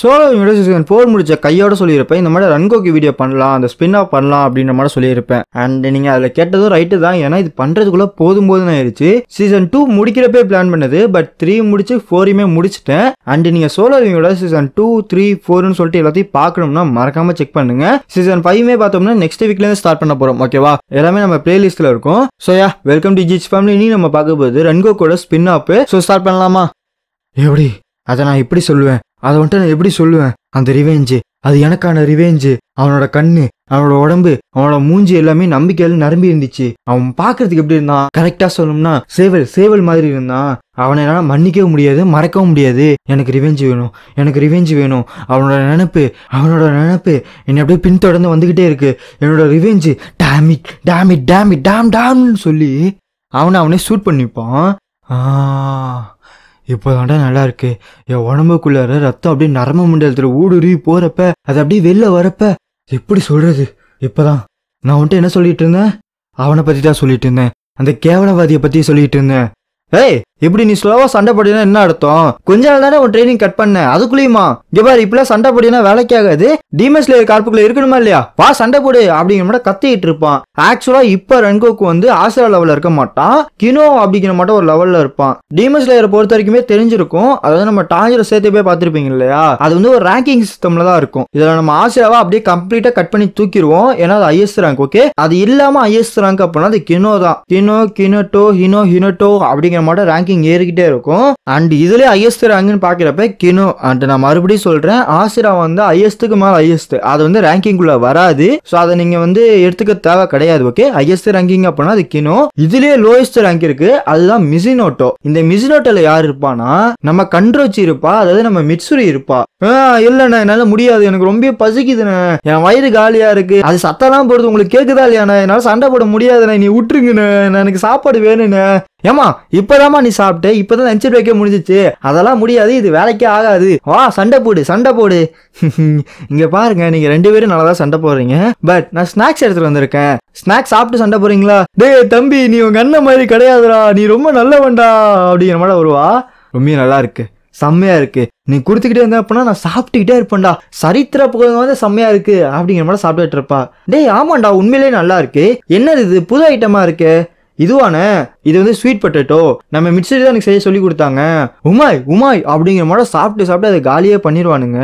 Solo season 4 முடிச்ச கையோட சொல்லியிருப்பேன் இந்த மாதிரி ரன்கோக்கு வீடியோ பண்ணலாம், அந்த ஸ்பின் ஆஃப் பண்ணலாம் அப்படின்ற மாதிரி சொல்லியிருப்பேன். அண்ட் நீங்க அதில் கேட்டதும் ரைட்டு தான். ஏன்னா இது பண்றதுக்குள்ள போதும் ஆயிடுச்சு. சீசன் 2 முடிக்கிறப்பே பிளான் பண்ணது, பட் 3 முடிச்சு 4மே முடிச்சிட்டேன். அண்ட் நீங்க சோலோ சீசன் 2, 3, 4ன்னு சொல்லிட்டு எல்லாத்தையும் பார்க்கணும்னா மறக்காம செக் பண்ணுங்க. சீசன் 5மே பார்த்தோம்னா நெக்ஸ்ட் வீக்ல இருந்து ஸ்டார்ட் பண்ண போறோம். ஓகேவா, எல்லாமே நம்ம பிளேலிஸ்ட்ல இருக்கும். ஸோ யா, வெல்கம் டு ஜிச் ஃபேமிலி. நீ நம்ம பார்க்க போகுது ரன்கோக்கோட ஸ்பின் ஆப். ஸோ ஸ்டார்ட் பண்ணலாமா? எப்படி அதை நான் எப்படி சொல்லுவேன், அதை வந்துட்டு நான் எப்படி சொல்லுவேன்? அந்த ரிவெஞ்சு, அது எனக்கான ரிவெஞ்சு. அவனோட கண்ணு, அவனோட உடம்பு, அவனோட மூஞ்சி எல்லாமே நம்பிக்கையில நிரம்பி இருந்துச்சு. அவன் பாக்குறதுக்கு எப்படி இருந்தான், கரெக்டா சொல்லணும்னா சேவல் மாதிரி இருந்தான். அவனை என்னால மன்னிக்கவும் முடியாது, மறக்கவும் முடியாது. எனக்கு ரிவெஞ்சு வேணும், எனக்கு ரிவெஞ்சு வேணும். அவனோட நினைப்பு என்னை அப்படியே பின்தொடர்ந்து வந்துகிட்டே இருக்கு. என்னோட ரிவெஞ்சு, டேமிட் சொல்லி அவனே ஷூட் பண்ணிப்பான். இப்போதாண்டா நல்லா இருக்கு. என் உடம்புக்குள்ளார ரத்தம் அப்படியே நரம்பு மண்டலத்தில் ஊடுருவி போறப்ப, அது அப்படியே வெளில வரப்ப எப்படி சொல்றது? இப்பதான் நான் வந்துட்டு என்ன சொல்லிட்டு இருந்தேன், அவனை பத்தி தான் சொல்லிட்டு இருந்தேன். அந்த கேவலவாதியை பத்தி சொல்லிட்டு இருந்தேன். ஏய், இப்படி நீ ஸ்லோவா சண்டை போடினா என்ன அர்த்தம்? கொஞ்ச நாள் தானே உன் ட்ரைனிங் கட் பண்ண, அதுக்குள்ளேயுமா இங்க பாரு இப்பெல்லாம் சண்டை போடினா வேலைக்கு ஆகாது. டீமன் ஸ்லேயர் கார்ப்புக்குள்ள இருக்கணுமா இல்லையா? வா சண்டை போடு அப்படிங்கிற மாதிரி கத்திட்டு இருப்பான். ஆக்சுவலா இப்ப ரன்கோக்கு வந்து ஆசிரா லெவல்ல இருக்க மாட்டான், கினோ அப்படிங்கிற மட்டும் ஒரு லெவல்ல இருப்பான். டீமன் ஸ்லேயரை பொறுத்த வரைக்குமே தெரிஞ்சிருக்கும். அதாவது நம்ம டாஞ்சரை சேர்த்து போய் பார்த்திருப்பீங்க இல்லையா? அது வந்து ஒரு ரேங்கிங் சிஸ்டம்ல தான் இருக்கும். இதுல நம்ம ஆசிராவா அப்படியே கம்ப்ளீட்டா கட் பண்ணி தூக்கிடுவோம். ஏன்னா அது ஐஎஸ் ரேங்க். ஓகே, அது இல்லாம ஐஎஸ் ரேங்க் அப்படின்னா அது கினோ தான். கினோட்டோ ஹினோட்டோ அப்படிங்கிற மட்டும் ரேங்கிங் ஏறிக்கிட்டே இருக்கும். அண்ட் இதுல ஐஎஸ்ட் ரேங்க்னு பாக்குறப்ப கினோ. அண்ட் நான் மறுபடியும் சொல்றேன், ஆசிரா வந்து ஐஎஸ்டுக்கு மேல ஐஎஸ்ட், அது வந்து ரேங்கிங் குள்ள வராது. சோ அதை நீங்க வந்து எடுத்துக்க தேவை கிடையாது. ஓகே, ஐஎஸ்ட் ரேங்கிங் அப்படின்னா அது கினோ. இதுலயே லோயஸ்ட் ரேங்க் இருக்கு, அதுதான் மிசினோட்டோ. இந்த மிசினோட்டோல யார் இருப்பானா, நம்ம கண்ட்ரோச்சி இருப்பா, அதாவது நம்ம மிட்சுரி இருப்பா. இல்லண்ணா என்னால முடியாது, எனக்கு ரொம்ப பசிக்குதுண்ணே, என் வயிறு காலியா இருக்கு, அது சத்தம்லாம் போடுறது உங்களுக்கு கேக்குதா இல்லையாண்ணா, என்னால சண்டை போட முடியாதுண்ணே, நீ விட்டுருங்கண்ணே, எனக்கு சாப்பாடு வேணுண்ணே. ஏமா இப்பதாமா நீ சாப்பிட்ட, இப்பதான் லஞ்ச் வைக்க முடிஞ்சிச்சு, அதெல்லாம் முடியாது, இது வேலைக்கே ஆகாது, வா சண்டை போடு. இங்க பாருங்க, நீங்க 2 பேரும் நல்லாதான் சண்டை போடுறீங்க, பட் நான் ஸ்நாக்ஸ் எடுத்துட்டு வந்திருக்கேன். ஸ்நாக்ஸ் சாப்பிட்டு சண்டை போறீங்களா? டேய் தம்பி, நீ உங்க அண்ணன் மாதிரி கிடையாதுடா, நீ ரொம்ப நல்லவன்டா அப்படிங்கிற மாதிரி வருவா. ரொம்ப நல்லா இருக்கு, செம்மையா இருக்கு, நீ குடுத்துக்கிட்டே இருந்த அப்படின்னா நான் சாப்பிட்டுக்கிட்டே இருப்பேன்டா, சரித்திர புகழ் வந்து செம்மையா இருக்கு அப்படிங்கிற மாதிரி சாப்பிட்டுட்டு இருப்பா. டேய் ஆமாண்டா, உண்மையிலேயே நல்லா இருக்கு, என்னது இது புது ஐட்டமா இருக்கு, இதுவானே, இது வந்து ஸ்வீட் பொட்டேட்டோ, நம்ம மிட்சரி தான் எனக்கு செய்ய சொல்லி கொடுத்தாங்க, உமாய் அப்படிங்கிற மாதிரி சாப்பிட்டு அதை காலியே பண்ணிடுவானுங்க.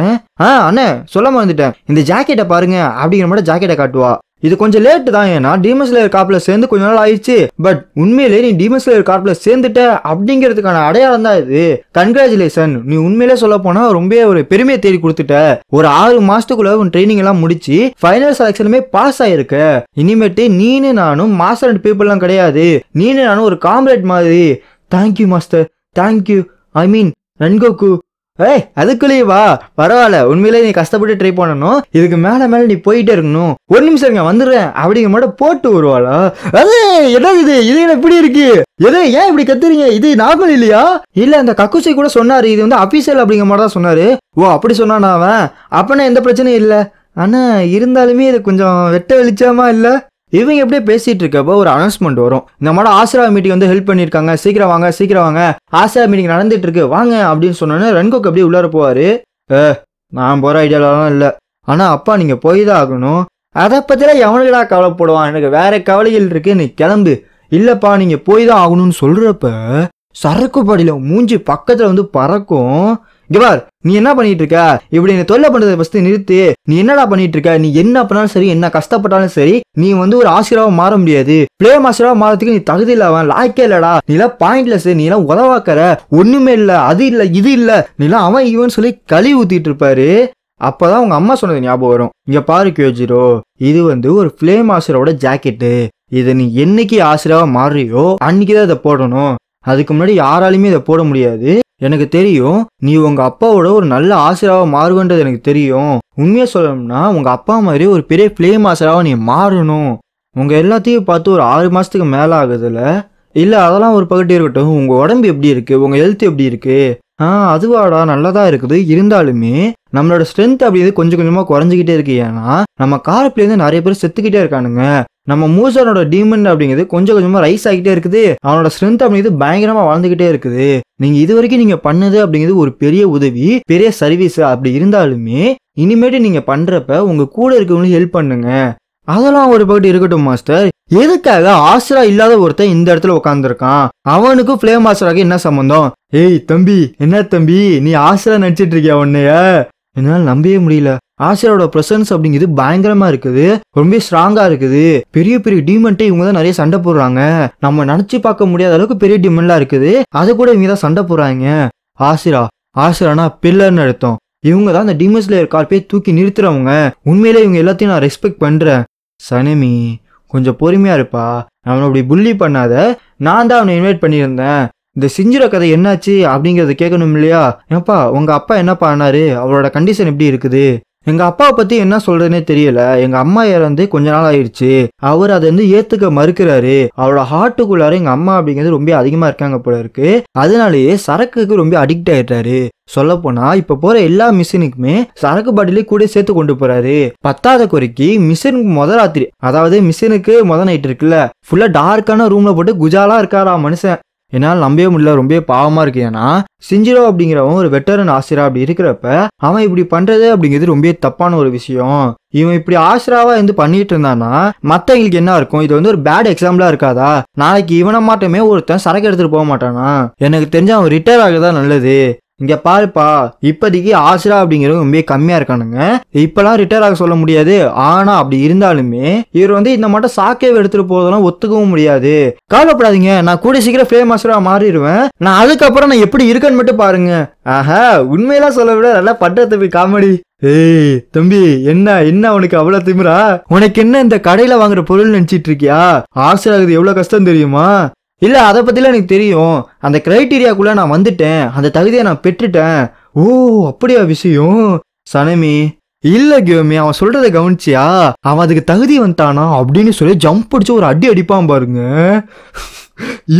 அண்ணே சொல்ல மறந்துட்டேன், இந்த ஜாக்கெட்டை பாருங்க அப்படிங்கிற மாதிரி ஜாக்கெட்டை காட்டுவா. இது கொஞ்சம் லேட்டு தான், ஏன்னா டீமன் ஸ்லேயர் கார்ப்ல சேர்ந்து கொஞ்ச நாள் ஆயிடுச்சு, பட் உண்மையிலே நீ டீமன் ஸ்லேயர் கார்ப்ல சேர்ந்துட்ட அப்படிங்கிறதுக்கான அடையாளம் தான் இது. கன்கிராச்சுலேஷன், நீ உண்மையிலே சொல்ல போனா ரொம்ப ஒரு பெருமையை தேடி கொடுத்துட்ட. ஒரு 6 மாசத்துக்குள்ள உன் ட்ரைனிங் எல்லாம் முடிச்சு ஃபைனல் செலக்ஷனுமே பாஸ் ஆயிருக்க. இனிமேட்டு நீனு நானும் மாஸ்டர் அண்ட் பீப்புள் எல்லாம் கிடையாது, நீனு நானும் ஒரு காம்ரேட் மாதிரி. தேங்க்யூ மாஸ்டர், தேங்க்யூ, ஐ மீன் ரன்கோக்கு. ஏய் அதுக்குள்ளேயே வா, பரவாயில்ல, உண்மையிலே நீ கஷ்டப்பட்டு ட்ரை பண்ணணும், இதுக்கு மேல நீ போயிட்டே இருக்கணும். ஒரு நிமிஷம் இருங்க வந்துடுறேன் அப்படிங்கிற மட்டும் போட்டு வருவாளா? அது என்ன இது என்ன இப்படி இருக்கு, ஏன் இப்படி கத்துறீங்க, இது நார்மல் இல்லையா? இல்ல அந்த கக்குசை கூட சொன்னாரு, இது வந்து அபிஷியல் அப்படிங்கிற மாதிரி தான் சொன்னாரு. ஓ அப்படி சொன்னானா அவன்? அப்பனா எந்த பிரச்சனையும் இல்ல. ஆனா இருந்தாலுமே இது கொஞ்சம் வெட்ட வெளிச்சமா இல்ல. இவங்க எப்படியே பேசிட்டு இருக்கப்போ ஒரு அனௌன்ஸ்மெண்ட் வரும், இந்த மாதிரி ஆசிரா மீட்டிங் வந்து ஹெல்ப் பண்ணிருக்காங்க, சீக்கிரம் வாங்க, ஆசிரா மீட்டிங் நடந்துட்டு இருக்கு வாங்க அப்படின்னு சொன்னோன்னே ரன்கோக்கு அப்படியே உள்ளார போவாரு. நான் போற ஐடியாலாம் இல்ல, ஆனா அப்பா நீங்க போய் தான் ஆகணும். அதை பத்திலாம் எவனுக்குடா கவலைப்படுவான், எனக்கு வேற கவலைகள் இருக்கு, நீ கிளம்பு. இல்லப்பா நீங்க போய் தான் ஆகணும்னு சொல்றப்ப சரக்கு பாடியில மூஞ்சி பக்கத்துல வந்து பறக்கும். கிவார் நீ என்ன பண்ணிட்டு இருக்க, இப்படி நீ தொல்லை பண்றதை ஃபர்ஸ்ட் நிறுத்து. நீ என்னடா பண்ணிட்டு இருக்க, நீ என்ன பண்ணாலும் சரி, என்ன கஷ்டப்பட்டாலும் சரி, நீ வந்து ஒரு ஆசிரியராக மாற முடியாது, பிளே மாஸ்டராக மாறதுக்கு நீ தகுதி இல்ல, அவன் லாய்க்கே இல்லடா, நீ எல்லாம் பாயிண்ட்லெஸ், நீ எல்லாம் உதவாக்கற, ஒண்ணுமே இல்ல, அது இல்ல இது இல்ல, நீ எல்லாம் அவன் இவன் சொல்லி கழுவி ஊத்திட்டு இருப்பாரு. அப்பதான் உங்க அம்மா சொன்னது ஞாபகம் வரும். இங்க பாரு கியோஜிரோ, இது வந்து ஒரு பிளே மாஸ்டரோட ஜாக்கெட்டு, இதை நீ என்னைக்கு ஆசிரியராக மாறுறியோ அன்னைக்குதான் இதை போடணும், அதுக்கு முன்னாடி யாராலுமே இதை போட முடியாது. எனக்கு தெரியும் நீ உங்க அப்பாவோட ஒரு நல்ல ஆசிரியராக மாறுவன்றது எனக்கு தெரியும். உண்மையா சொல்லணும்னா உங்க அப்பா மாதிரி ஒரு பெரிய பிளே மாஸ்டராக நீ மாறணும். உங்க எல்லாத்தையும் பார்த்து ஒரு 6 மாசத்துக்கு மேல ஆகுதுல. இல்ல அதெல்லாம் ஒரு பக்கத்து இருக்கட்டும், உங்க உடம்பு எப்படி இருக்கு, உங்க ஹெல்த் எப்படி இருக்கு? அதுவாடா நல்லதா இருக்குது, இருந்தாலுமே நம்மளோட ஸ்ட்ரென்த் அப்படிங்கிறது கொஞ்சம் கொஞ்சமா குறைஞ்சிக்கிட்டே இருக்கு. ஏன்னா நம்ம கார்ப்ல இருந்து நிறைய பேர் செத்துக்கிட்டே இருக்கானுங்க. நம்ம மூசனோட டீமன் அப்படிங்கிறது கொஞ்சம் கொஞ்சமா ரைஸ் ஆகிட்டே இருக்குது. அவனோட ஸ்ட்ரென்த் அப்படிங்கிறது பயங்கரமா வளர்ந்துகிட்டே இருக்குது. நீங்க இது வரைக்கும் நீங்க பண்ணது அப்படிங்கிறது ஒரு பெரிய உதவி, பெரிய சர்வீஸ். அப்படி இருந்தாலுமே இனிமேட்டு நீங்க பண்றப்ப உங்க கூட இருக்கவங்களுக்கு ஹெல்ப் பண்ணுங்க. அதெல்லாம் ஒரு பக்கத்து இருக்கட்டும் மாஸ்டர், எதுக்காக ஆஸ்ரா இல்லாத ஒருத்தன் இந்த இடத்துல உட்காந்துருக்கான்? அவனுக்கும் ஃபிளேம் ஆஸ்ராக்கு என்ன சம்பந்தம்? ஏய் தம்பி, என்ன தம்பி நீ ஆஸ்ரா நடிச்சிட்டு இருக்கியா? உன்னைய என்னால நம்பவே முடியல. ஆஸ்ராவோட பிரசன்ஸ் அப்படிங்கிறது பயங்கரமா இருக்குது, ரொம்ப ஸ்ட்ராங்கா இருக்குது. பெரிய பெரிய டீமன்ட்டே இவங்க தான் நிறைய சண்டை போடுறாங்க. நம்ம நினைச்சு பார்க்க முடியாத அளவுக்கு பெரிய டீமன்லாம் இருக்குது, அது கூட இவங்க தான் சண்டை போடுறாங்க. ஆஸ்ரானா பில்லர்னு அர்த்தம். இவங்க தான் அந்த டீமன் ஸ்லேயர் கார்ப்பை தூக்கி நிறுத்துறவங்க. உண்மையிலே இவங்க எல்லாத்தையும் நான் ரெஸ்பெக்ட் பண்றேன். சனமி கொஞ்சம் பொறுமையா இருப்பா, அவனை அப்படி புள்ளி பண்ணாத. நான் தான் அவனை இன்வைட் பண்ணியிருந்தேன். இந்த சிஞ்சுர கதை என்னாச்சு அப்படிங்கறத கேட்கணும் இல்லையா? ஏப்பா உங்க அப்பா என்னப்பா ஆனாரு? அவரோட கண்டிஷன் எப்படி இருக்குது? எங்க அப்பாவை பத்தி என்ன சொல்றதுன்னே தெரியல. எங்க அம்மா இறந்து கொஞ்ச நாள் ஆயிடுச்சு. அவர் அதை ஏத்துக்க மறுக்கிறாரு. அவரோட ஹார்ட்டுக்குள்ளார எங்க அம்மா அப்படிங்கிறது ரொம்ப அதிகமா இருக்காங்க போல இருக்கு. அதனாலேயே சரக்குக்கு ரொம்ப அடிக்ட் ஆயிட்டாரு. சொல்ல போனா இப்ப போற எல்லா மிஷினுக்குமே சரக்கு பாட்டிலே கூட சேர்த்து கொண்டு போறாரு. பத்தாவது குறைக்கு மிஷினுக்கு ராத்திரி, அதாவது மிஷினுக்கு நைட் இருக்குல்ல, ஃபுல்லா டார்க்கான ரூம்ல போட்டு குஜாலா இருக்காரா மனுஷன். என்னால் நம்பவே முடியல, ரொம்ப பாவமா இருக்கு. ஏன்னா சிஞ்சிரோ அப்படிங்கிறவன் ஒரு வெட்டரன் ஆசிரா அப்படி இருக்கிறப்ப அவன் இப்படி பண்றது அப்படிங்கிறது ரொம்ப தப்பான ஒரு விஷயம். இவன் இப்படி ஆசிராவா பண்ணிட்டு இருந்தானா மத்தவங்களுக்கு என்ன இருக்கும்? இது ஒரு பேட் எக்ஸாம்பிளா இருக்காதா? நாளைக்கு இவனை மாட்டமே ஒருத்தன் சரக்கு எடுத்துட்டு போக மாட்டானா? எனக்கு தெரிஞ்ச அவன் ரிட்டையர் ஆகுதான் நல்லது. இங்க பாருப்பா, இப்போதைக்கு ஆசிரா அப்படிங்கிறவங்க ரொம்ப கம்மியா இருக்கானுங்க. இப்பெல்லாம் ரிட்டையர் ஆக சொல்ல முடியாது. ஆனா அப்படி இருந்தாலுமே இவர் இந்த மட்டும் சாக்கே எடுத்துட்டு போதெல்லாம் ஒத்துக்கவும் முடியாது. கவலைப்படாதீங்க, நான் கூட சீக்கிரம் ஃபிளேம் ஆசிரா மாறிடுவேன். நான் அதுக்கப்புறம் நான் எப்படி இருக்கேன்னு மட்டும் பாருங்க. ஆஹா, உண்மையெல்லாம் சொல்ல விட நல்லா பண்றது காமெடி. ஏய் தம்பி, என்ன உனக்கு அவ்வளவு திமிரா? உனக்கு என்ன இந்த கடையில வாங்குற பொருள் நினைச்சிட்டு இருக்கியா? ஆசிராகுது எவ்வளவு கஷ்டம் தெரியுமா? இல்ல, அதை பத்திலாம் எனக்கு தெரியும். அந்த கிரைட்டீரியாக்குள்ள நான் வந்துட்டேன், அந்த தகுதியை நான் பெற்றுட்டேன். ஓ அப்படியா விஷயம்? சனமி இல்ல கியோமி, அவன் சொல்றதை கவனிச்சியா? அவன் அதுக்கு தகுதி வந்துட்டானா அப்படின்னு சொல்லி ஜம்ப் அடிச்சு ஒரு அடி அடிப்பான் பாருங்க.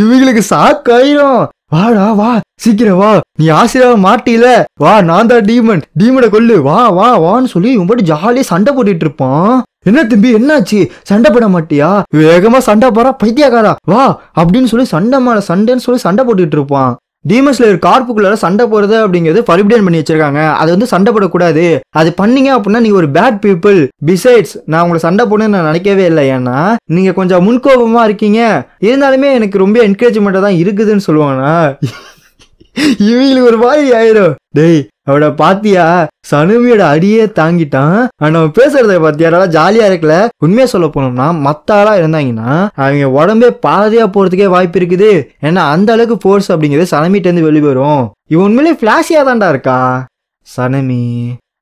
இவங்களுக்கு சாக்காயிரும். வாடா வா, சீக்கிரம் வா, நீ ஆசிரியர் மாட்டில, வா நான் தான் டீமனை கொல்லு, வா வா வான்னு சொல்லி இவன் பாட்டு ஜாலியா சண்டை போட்டுட்டு இருப்பான். என்ன தம்பி என்னாச்சு? சண்டை போட மாட்டியா? வேகமா சண்டை போறா பைத்தியக்காரா, வா அப்படின்னு சொல்லி சண்டை மேல சண்டைன்னு சொல்லி சண்டை போட்டுட்டு இருப்பான். டீமன் ஸ்லேயர் கார்ப்புக்குள்ள சண்டை போறது அப்படிங்கிறது ஃபர்பிடன் பண்ணி வச்சிருக்காங்க. அது சண்டை போடக்கூடாது. அது பண்ணீங்க அப்படின்னா நீங்க ஒரு பேட் பீப்புள். பிசைட்ஸ் நான் உங்களை சண்டை போடணும்னு நான் நினைக்கவே இல்லை. ஏன்னா நீங்க கொஞ்சம் முன்கோபமா இருக்கீங்க. இருந்தாலுமே எனக்கு ரொம்ப என்கரேஜ்மெண்டா தான் இருக்குதுன்னு சொல்லுவானா? இவங்களுக்கு ஒரு மாதிரி ஆயிரும். டேய் அவட பாத்தியா, சனுமியோட அடியே தாங்கிட்டான். ஆனா பேசுறத பாத்தியா ஜாலியா இருக்கல. உண்மையா சொல்ல போனோம்னா மத்த ஆளா இருந்தாங்கன்னா அவங்க உடம்பே பாதியா போறதுக்கே வாய்ப்பு இருக்குது. ஏன்னா அந்த அளவுக்கு போர்ஸ் அப்படிங்கிறது சனமிட்ட இருந்து வெளிவரும். இவன் உண்மையிலே பிளாஷியா தான்டா இருக்கா. சனமி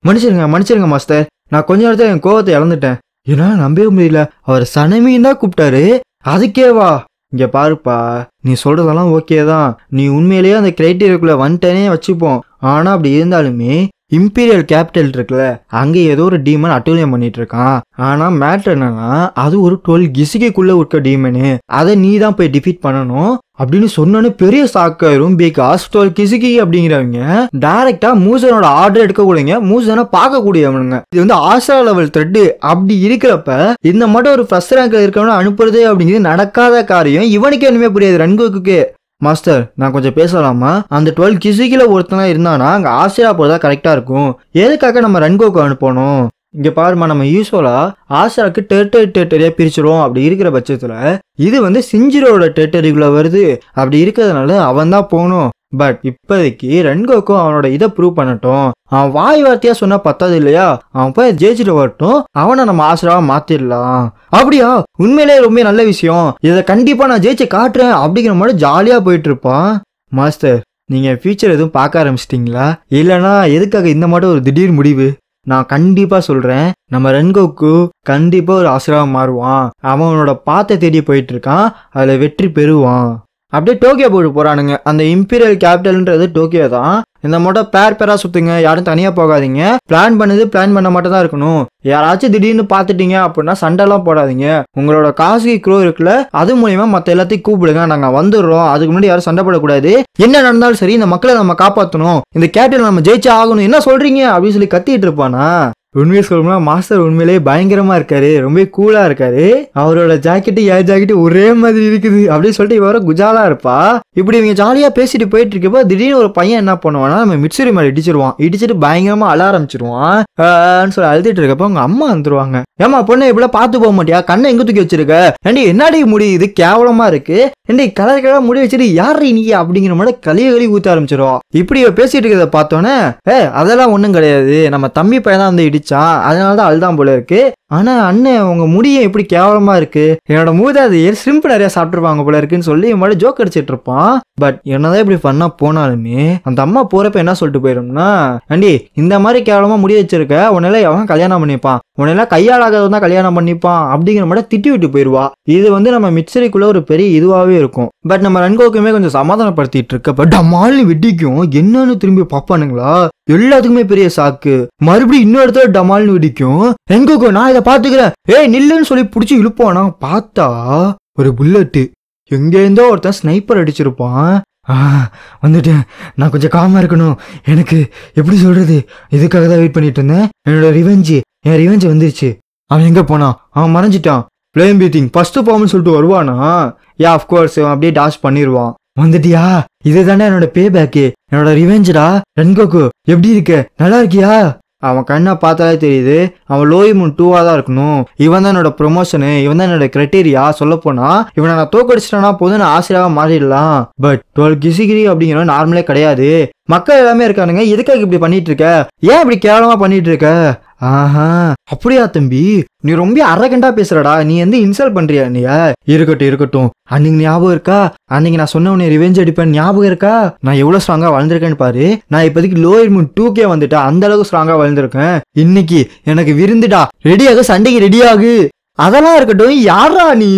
மன்னிச்சிருங்க மாஸ்டர், நான் கொஞ்ச நேரத்துல என் கோவத்தை இழந்துட்டேன். ஏன்னா நம்பவே முடியல, அவர் சனமின்னு தான் கூப்பிட்டாரு. அதுக்கேவா? இங்க பாருப்பா, நீ சொல்றதெல்லாம் ஓகே தான். நீ உண்மையிலேயே அந்த கிரைட்டீரியாக்குள்ள வந்துட்டேனே வச்சுப்போம். ஆனா அப்படி இருந்தாலுமே இம்பீரியல் கேபிட்டல் இருக்குல்ல, அங்க ஏதோ ஒரு டீமன் அட்டூழியம் பண்ணிட்டு இருக்கான். ஆனா மேட்டர் என்னன்னா அது ஒரு 12 கிசிகைக்குள்ள இருக்க டீமனு. அதை நீ தான் போய் டிஃபீட் பண்ணணும் அப்படின்னு சொன்னோன்னு பெரிய சாக்காயிரும். பிகாஸ் 12 கிசிகி அப்படிங்கிறவங்க டைரக்டா மூசனோட ஆர்டர் எடுக்க கூடியங்க, மூசனை பார்க்க கூடியவனுங்க. இது ஆஸ்ரா லெவல் த்ரெட். அப்படி இருக்கிறப்ப இந்த மட்டும் ஒரு ஃபர்ஸ்ட் ரேங்க்ல இருக்கவன அனுப்புறது அப்படிங்கிறது நடக்காத காரியம். இவனுக்கு ஒண்ணுமே புரியாது ரன்கோக்கு. மாஸ்டர் நான் கொஞ்சம் பேசலாமா? அந்த 12 கிசிகில ஒருத்தனா இருந்தானா அங்க ஆசிரா போறதா கரெக்டா இருக்கும். எதுக்காக நம்ம ரன்கோக்கு அனுப்பணும்? இங்க பாருமா, நம்ம யூஸ்வலா ஆசிராக்கு டெரிட்டரியா பிரிச்சிரும். அப்படி இருக்கிற பட்சத்துல இது சிஞ்சிரோட டெரிட்டரிக்குள்ள வருது. அப்படி இருக்கிறதுனால அவன் தான் போகணும். பட் இப்போதைக்கு ரன்கோக்கும் அவனோட இதை ப்ரூவ் பண்ணட்டும். அவன் வாய் வார்த்தையா சொன்னா பத்தாது இல்லையா? அவன் போய் ஜெயிச்சுட்டு வரட்டும், அவனை நம்ம ஆசிராவா மாத்திடலாம். அப்படியா? உண்மையிலே ரொம்ப நல்ல விஷயம். இதை கண்டிப்பா நான் ஜெயிச்சு காட்டுறேன் அப்படிங்கிற மாதிரி ஜாலியா போயிட்டு இருப்பான். மாஸ்டர் நீங்க ஃபியூச்சர் எதுவும் பார்க்க ஆரம்பிச்சிட்டீங்களா? இல்லைன்னா எதுக்காக இந்த மாதிரி ஒரு திடீர் முடிவு? நான் கண்டிப்பா சொல்றேன், நம்ம ரன்கோக்கு கண்டிப்பா ஒரு ஆசிராவா மாறுவான். அவனோட பாத்தை தேடி போயிட்டு இருக்கான், அதுல வெற்றி பெறுவான். அப்படியே டோக்கியோ போட்டு போறானுங்க. அந்த இம்பீரியல் கேபிட்டல்ன்றது டோக்கியோ தான். இந்த மட்டும் பேரா சுத்துங்க, யாரும் தனியா போகாதீங்க. பிளான் பண்ண மட்டும் தான் இருக்கணும். யாராச்சும் திடீர்னு பாத்துட்டீங்க அப்படின்னா சண்டைலாம் போடாதீங்க. உங்களோட காசுக்கு க்ரோ இருக்குல்ல, அது மூலியமா மத்த எல்லாத்தையும் கூப்பிடுங்க, நாங்க வந்துடுறோம். அதுக்கு முன்னாடி யாரும் சண்டை போடக்கூடாது. என்ன நடந்தாலும் சரி இந்த மக்களை நம்ம காப்பாற்றணும், இந்த கேபிட்டல் நம்ம ஜெயிச்சா ஆகணும், என்ன சொல்றீங்க அப்படின்னு சொல்லி கத்திட்டு இருப்பானா. உண்மையை சொல்லணும்னா மாஸ்டர் உண்மையிலேயே பயங்கரமா இருக்காரு, ரொம்ப கூலா இருக்காரு. அவரோட ஜாக்கெட்டு என் ஜாக்கெட்டு ஒரே மாதிரி இருக்குது அப்படின்னு சொல்லிட்டு இவர குஜாலா இருப்பா. இப்படி இவங்க ஜாலியா பேசிட்டு போயிட்டு இருக்கப்போ திடீர்னு ஒரு பையன் என்ன பண்ணுவானா, நம்ம மிட்சுரி மேல இடிச்சிட்டு பயங்கரமா அழ ஆரம்பிச்சிருவான். சொல்லி அழுதுட்டு இருக்கப்போ அவங்க அம்மா வந்துருவாங்க. ஏமா பொண்ணு இப்படிலாம் பார்த்து போக மாட்டியா, கண்ணை எங்க தூக்கி வச்சிருக்க, ஏண்டி என்னடி முடி இது கேவலமா இருக்கு, ஏண்டி கலர் முடி வச்சுட்டு யாரு நீ அப்படிங்கிற மாதிரி கழுவி ஊத்த ஆரம்பிச்சிடும். இப்படி பேசிட்டு இருக்கிறத பார்த்தோன்னே அதெல்லாம் ஒண்ணும் கிடையாது, நம்ம தம்பி பையன் தான் வந்து இடிச்சான், அதனாலதான் அழுதான் போல இருக்கு. ஆனா அண்ணன் உங்க முடிய எப்படி கேவலமா இருக்கு, என்னோட மூதாதையர் ஷ்ரிம்ப் நிறைய சாப்பிட்டுருப்பாங்க போல இருக்குன்னு சொல்லி இவன் மாதிரி ஜோக் அடிச்சிட்டு இருப்பான். பட் என்னதான் இப்படி பண்ணா போனாலுமே அந்த அம்மா போறப்ப என்ன சொல்லிட்டு போயிரும்னா, ஆண்டி இந்த மாதிரி கேவலமா முடி வச்சிருக்க, உன்னால எவன் கல்யாணம் பண்ணிப்பான், உன்னெல்லாம் கையாளாதவன் தான் கல்யாணம் பண்ணிப்பான் அப்படிங்கிற மாதிரி திட்டி விட்டு போயிருவா. இது வந்து நம்ம மிட்சரிக்குள்ள ஒரு பெரிய இதுவாவே இருக்கும். பட் நம்ம ரன்கோக்குமே கொஞ்சம் சமாதானப்படுத்திட்டு இருக்க, பட் அம்மாள்னு வெட்டிக்கும் என்னன்னு திரும்பி பாப்பானுங்களா, எல்லாத்துக்குமே பெரிய சாக்கு. மறுபடியும் இன்னொரு இடத்துல டமால்னு வெடிக்கும். ரன்கோக்கு நான் இதை பாத்துக்கிறேன், ஏய் நில்லுன்னு சொல்லி புடிச்சு இழுப்பானா, பார்த்தா ஒரு புல்லட்டு எங்க இருந்தோ ஒருத்தன் ஸ்னைப்பர் அடிச்சிருப்பான். வந்துட்டேன், நான் கொஞ்சம் காமா இருக்கணும், எனக்கு எப்படி சொல்றது, இதுக்காக தான் வெயிட் பண்ணிட்டு இருந்தேன். என்னோட என் ரிவெஞ்ச் வந்துருச்சு. அவன் எங்க போனான், அவன் மறைஞ்சிட்டான். ஃப்ளேம் பீத்திங் ஃபர்ஸ்ட் ஃபார்ம்னு சொல்லிட்டு வருவானா, அஃப்கோர்ஸ் அவன் அப்படியே டாஷ் பண்ணிடுவான். வந்துட்டியா, இதுதானே என்னோட பே பேக்கு, என்னோட ரிவெஞ்சுடா. ரன்கோக்கு எப்படி இருக்க, நல்லா இருக்கியா? அவன் கண்ணை பார்த்தாலே தெரியுது அவன் லோயிமுன் 2வா தான் இருக்கணும். இவன் தான் என்னோட ப்ரொமோஷனு, இவன் தான் என்னோட கிரைட்டீரியா. சொல்ல போனா இவனை நான் தோக்கடிச்சிட்டேன்னா போதும், நான் ஆசிரியராக மாறிடலாம். பட் 12 கிசிகிரி அப்படிங்கிறவன் நார்மலே கிடையாது. மக்கள் எல்லாமே இருக்கானுங்க, எதுக்காக இப்படி பண்ணிட்டு இருக்க, ஏன் இப்படி கேவலமா பண்ணிட்டு இருக்க? அப்படியா தம்பி, நீ ரொம்ப அரகண்டா பேசுறடா, நீ வந்து இன்சல்ட் பண்றியா நீ? இருக்கட்டும், அன்னைக்கு ஞாபகம் இருக்கா, அன்னைக்கு நான் சொன்ன உன்னை ரிவெஞ்ச் அடிப்பேன் ஞாபகம் இருக்கா? நான் எவ்வளவு ஸ்ட்ராங்கா வளர்ந்துருக்கேன்னு பாரு. நான் இப்போதைக்கு லோயர்முன் 2K வந்துட்டேன், அந்த அளவுக்கு ஸ்ட்ராங்கா வளர்ந்துருக்கேன். இன்னைக்கு எனக்கு விருந்துடா, ரெடியாக சண்டைக்கு ரெடியாகு. அதெல்லாம் இருக்கட்டும், யாரா நீ?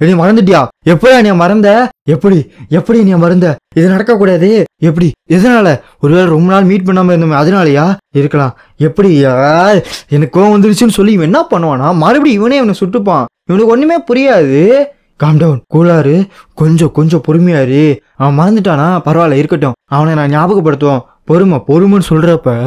நீ மறந்துட்டியா? எப்படா நீ மறந்த? எப்படி நீ மறந்த? இது நடக்க கூடாது. எப்படி, எதனால? ஒருவேளை ரொம்ப நாள் மீட் பண்ணாம இருந்தோமே அதனாலயா இருக்கலாம். எப்படி எனக்கு கோவம் வந்துருச்சுன்னு சொல்லி இவன் என்ன பண்ணுவானா, மறுபடியும் இவனே இவனை சுட்டுப்பான். இவனுக்கு ஒண்ணுமே புரியாது. காம் டவுன், கூலாரு, கொஞ்சம் பொறுமையாரு. அவன் மறந்துட்டானா பரவாயில்ல, இருக்கட்டும், அவனை நான் ஞாபகப்படுத்துவோம். பொறுமைன்னு சொல்றப்ப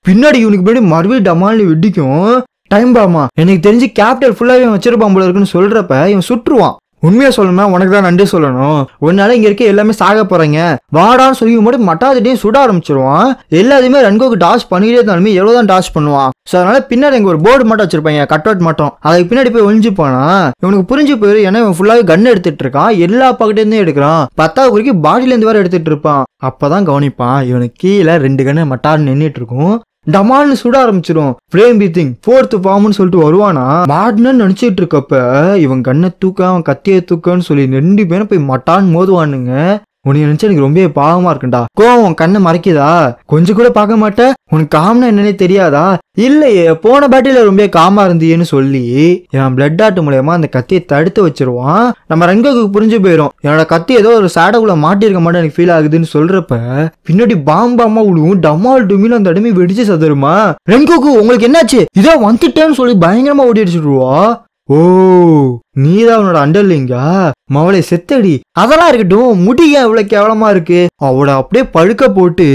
பின்னாடி இவனுக்கு பின்னாடி மறுபடியும் டமால்னு வெடிக்கும். டைம் பாமா, எனக்கு தெரிஞ்சு கேபிட்டல் ஃபுல்லாவே வச்சிருப்பான் போல இருக்குன்னு சொல்றப்ப இவன் சுற்றுவான். உண்மையா சொல்லணும்னா உனக்கு தான் நன்றி சொல்லணும், உன்னால இங்க இருக்க எல்லாமே சாக போறீங்க வாடான்னு சொல்லி மட்டும் மட்டாதிட்டையும் சுட ஆரம்பிச்சிருவான். எல்லாத்தையுமே ரன்கோக்கு டாஷ் பண்ணிக்கிட்டே இருந்தாலுமே எவ்வளவுதான் டாஷ் பண்ணுவான். ஸோ அதனால பின்னாடி இங்க ஒரு போர்டு மட்டும் வச்சிருப்பாங்க, கட் அவுட் மட்டும், அதுக்கு பின்னாடி போய் ஒழிஞ்சு போனா இவனுக்கு புரிஞ்சு போயிரு. ஏன்னா இவன் ஃபுல்லாவே கன் எடுத்துட்டு இருக்கான், எல்லா பக்கத்துல இருந்தே எடுக்கிறான், 10வது குறிக்கு பாடியில இருந்து வேற எடுத்துட்டு இருப்பான். அப்பதான் கவனிப்பான் இவனுக்கு கீழே 2 கன்னு மட்டான்னு நின்றுட்டு இருக்கும். டமால்னு சுட ஆரம்பிச்சிடும். ஃப்ளேம் பீத்திங் 4th ஃபார்ம்னு சொல்லிட்டு வருவானா. மாடுன்னு நினைச்சிட்டு இருக்கப்ப இவன் கண்ணை தூக்க, அவன் கத்தியை தூக்கன்னு சொல்லி 2 பேரும் போய் மட்டான்னு மோதுவானுங்க. உன்னை நினைச்சா எனக்கு ரொம்ப பாவமா இருக்குண்டா. கோவம் கண்ணை மறைக்குதா? கொஞ்சம் கூட பார்க்க மாட்டேன், உனக்கு காம்னா என்னன்னே தெரியாதா? இல்லையே, போன பேட்டில ரொம்ப காமா இருந்தியேன்னு சொல்லி என் பிளட் ஆர்ட் மூலயமா அந்த கத்தியை தடுத்து வச்சிருவான். நம்ம ரன்கோக்கு புரிஞ்சு போயிடும், என்னோட கத்தி ஏதோ ஒரு சேடகுள்ள மாட்டிருக்க மாட்டேன் எனக்கு ஃபீல் ஆகுதுன்னு சொல்றப்ப பின்னாடி பாம்பாமா விழுவும். டமால் டுமில் அந்த இடமே வெடிச்சு சதுருமா. ரன்கோக்கு உங்களுக்கு என்னாச்சு, இதோ வந்துட்டேன்னு சொல்லி பயங்கரமா ஓடி அடிச்சுடுவா. ஓ, நீதான் அவனோட அண்டர்லிங்கா? மவளை செத்தடி. அதெல்லாம் இருக்கட்டும், முடிய இவ்வளவு கேவலமா இருக்கு. அவளை அப்படியே பழுக்க போட்டு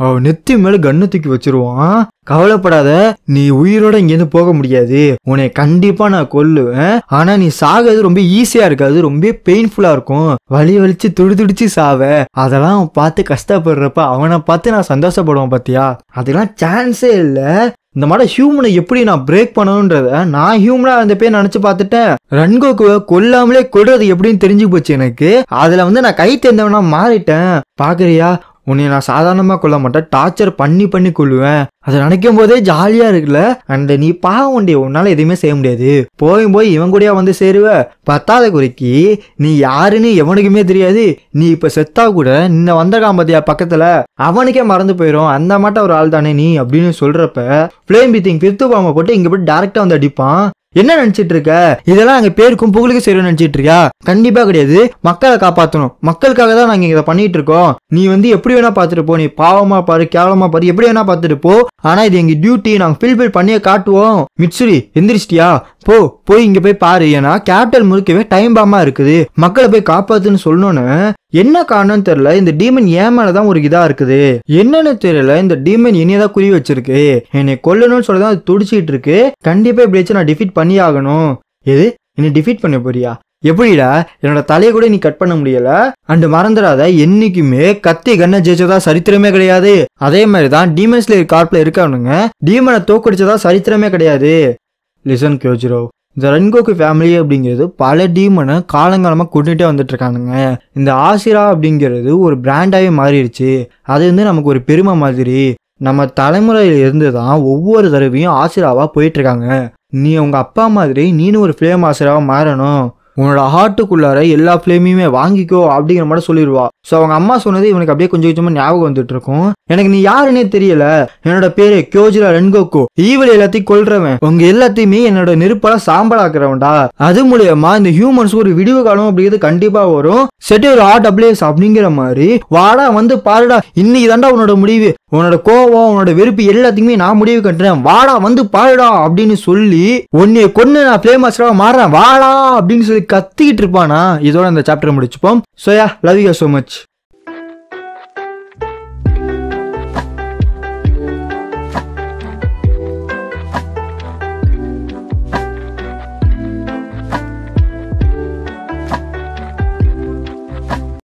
அவ நெத்தி மேல கண்ணை தூக்கி வச்சிருவான். கவலைப்படாத, நீ உயிரோட இங்கேருந்து போக முடியாது, உன்னை கண்டிப்பா நான் கொல்லுவேன். ஆனா நீ சாகிறது ரொம்ப ஈஸியா இருக்காது, ரொம்ப பெயின்ஃபுல்லா இருக்கும், வலிச்சு துடிச்சு சாவ. அதெல்லாம் பார்த்து கஷ்டப்படுறப்ப அவனை பார்த்து நான் சந்தோஷப்படுவேன் பாத்தியா? அதெல்லாம் சான்ஸே இல்ல. இந்த மாதிரி ஹியூமனை எப்படி நான் பிரேக் பண்ணணும்ன்றத நான் ஹியூமனா அந்த பேர் நினைச்சு பார்த்துட்டேன். ரன்கோக்குவை கொல்லாமலே கொல்றது எப்படின்னு தெரிஞ்சு போச்சு எனக்கு. அதுல வந்து நான் கை தேர்ந்தவனா மாறிட்டேன். பாக்குறியா, உன்னை நான் சாதாரணமா கொல்ல மாட்டேன், டார்ச்சர் பண்ணி கொள்ளுவேன். அதை நினைக்கும் போதே ஜாலியா இருக்குல்ல. அண்ட் நீ பாவம் உண்டிய, உன்னால எதுவுமே செய்ய முடியாது. போய் இவன் கூடயா வந்து சேருவ? 10வது குறிக்கு நீ யாருன்னு எவனுக்குமே தெரியாது. நீ இப்ப செத்தா கூட நின்ன வந்தகாம் பாத்தியா பக்கத்துல, அவனுக்கே மறந்து போயிடும். அந்த மாட்ட ஒரு ஆள் தானே நீ அப்படின்னு சொல்றப்ப ஃப்ளேம் பீத்திங் 5th ஃபார்மை போட்டு இங்க போய் டைரக்டா வந்து அடிப்பான். என்ன நினைச்சிட்டு இருக்க? இதெல்லாம் அங்க பேருக்கும் புகழுக்கு செய்யணும்னு நினைச்சிட்டு இருக்கியா? கண்டிப்பா கிடையாது. மக்களை காப்பாற்றணும், மக்களுக்காக தான் நாங்க இதை பண்ணிட்டு இருக்கோம். நீ எப்படி வேணா பாத்துட்டு போ, நீ பாவமா பாரு, கேவலமா பாரு, எப்படி வேணா பாத்துட்டு போ. ஆனா இது எங்க டியூட்டி, நாங்க ஃபில்பில் பண்ணியே காட்டுவோம். மிட்சுரி எந்திரிச்சிட்டியா? போய் இங்க போய் பாரு. ஏன்னா கேபிட்டல் முழுக்கவே டைம் பாமா இருக்குது. மக்களை போய் காப்பாத்துன்னு சொல்லணும்னு என்ன காரணம் தெரியல. இந்த டீமன் ஏன் மேலதான் ஒரு இதா இருக்குது. என்னன்னு தெரியல. இந்த டீமன் என்னையதான் குறி வச்சிருக்கு. என்னை கொல்லணும்னு சொல்லதான் அது துடிச்சிட்டு இருக்கு. கண்டிப்பா எப்படியாச்சும் நான் டிஃபீட் பண்ணி ஆகணும். எது, என்னை டிஃபீட் பண்ண போறியா? எப்படிடா? என்னோட தலையை கூட நீ கட் பண்ண முடியல. அண்ட் மறந்துடாத, என்னைக்குமே கத்தி கண்ணை ஜெயிச்சதா சரித்திரமே கிடையாது. அதே மாதிரிதான் டீமன் ஸ்லேயர் கார்ப்ல இருக்கவனுங்க டீமனை தோக்கடிச்சதா சரித்திரமே கிடையாது. லிசன் கியோஜிரோ, இந்த ரன்கோக்கு ஃபேமிலி அப்படிங்கிறது பல டீமனை காலங்காலமா கூட்டிகிட்டே வந்துட்டு இருக்கானுங்க. இந்த ஆசிரா அப்படிங்கிறது ஒரு பிராண்டாவே மாறிடுச்சு. அது நமக்கு ஒரு பெருமை மாதிரி. நம்ம தலைமுறையில இருந்து தான் ஒவ்வொரு தடவையும் ஆசிராவா போயிட்டு இருக்காங்க. நீ உங்க அப்பா மாதிரி நீனும் ஒரு ஃபிளேம் ஆசிராவா மாறணும். உன்னோட ஹார்ட்டுக்குள்ளார எல்லா ஃபிளேமையுமே வாங்கிக்கோ அப்படிங்கிற மாதிரி சொல்லிடுவா. ஸோ அவங்க அம்மா சொன்னது இவனுக்கு அப்படியே கொஞ்சம் கொஞ்சமா ஞாபகம் வந்துட்டு இருக்கும். எனக்கு நீ யாருன்னே தெரியல. என்னோட பேரு கியோஜிரா ரென்கோக்கு. ஈவல் எல்லாத்தையும் கொல்றவன். உங்க எல்லாத்தையுமே என்னோட நெருப்பால சாம்பலாக்குறவன்டா. அது மூலியமா இந்த ஹியூமன்ஸ் ஒரு விடிவு காலம் அப்படிங்கிறது கண்டிப்பா வரும். செட் ஒரு RWS அப்படிங்கிற மாதிரி வாடா வந்து பாருடா. இன்னைக்கு தாண்டா உன்னோட முடிவு. உன்னோட கோவம், உன்னோட வெறுப்பு எல்லாத்தையுமே நான் முடிவு கட்டுறேன். வாடா வந்து பாருடா அப்படின்னு சொல்லி உன்னைய கொன்னு நான் ஃபிளேம் மாஸ்டரா மாறுறேன் வாடா அப்படின்னு சொல்லி கத்திக்கிட்டு இருப்பானா. இதோட இந்த chapter முடிச்சுப்போம். So yeah, love you guys so much.